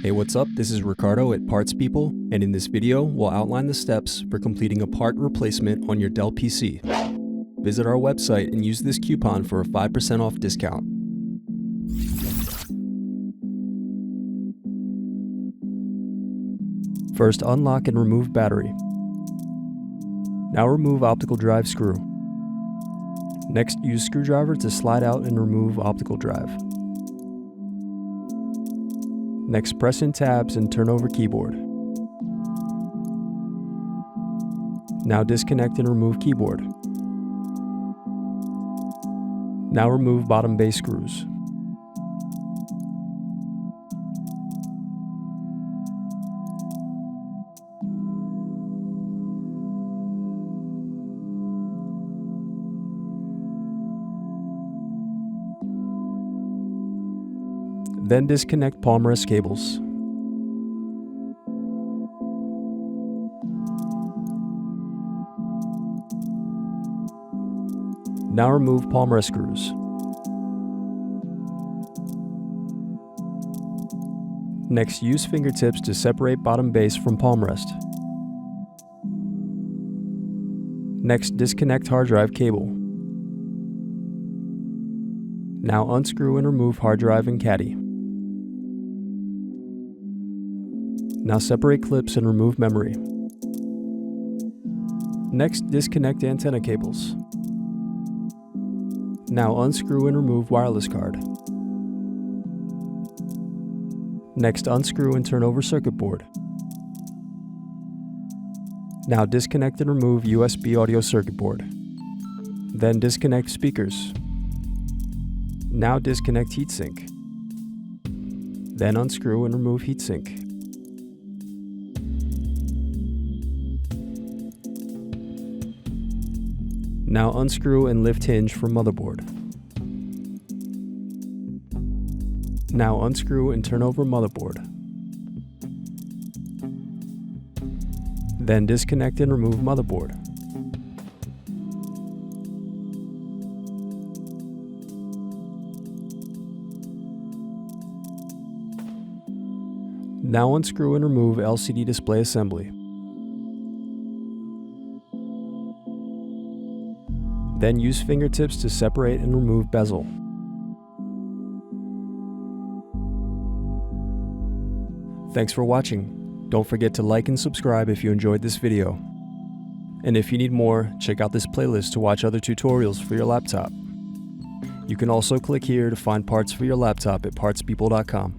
Hey, what's up? This is Ricardo at Parts People, and in this video, we'll outline the steps for completing a part replacement on your Dell PC. Visit our website and use this coupon for a 5% off discount. First, unlock and remove battery. Now remove optical drive screw. Next, use screwdriver to slide out and remove optical drive. Next, press in tabs and turn over keyboard. Now disconnect and remove keyboard. Now remove bottom base screws. Then disconnect palm rest cables. Now remove palm rest screws. Next, use fingertips to separate bottom base from palm rest. Next, disconnect hard drive cable. Now unscrew and remove hard drive and caddy. Now separate clips and remove memory. Next, disconnect antenna cables. Now unscrew and remove wireless card. Next, unscrew and turn over circuit board. Now disconnect and remove USB audio circuit board. Then disconnect speakers. Now disconnect heatsink. Then unscrew and remove heatsink. Now unscrew and lift hinge from motherboard. Now unscrew and turn over motherboard. Then disconnect and remove motherboard. Now unscrew and remove LCD display assembly. Then use fingertips to separate and remove bezel. Thanks for watching. Don't forget to like and subscribe if you enjoyed this video. And if you need more, check out this playlist to watch other tutorials for your laptop. You can also click here to find parts for your laptop at partspeople.com.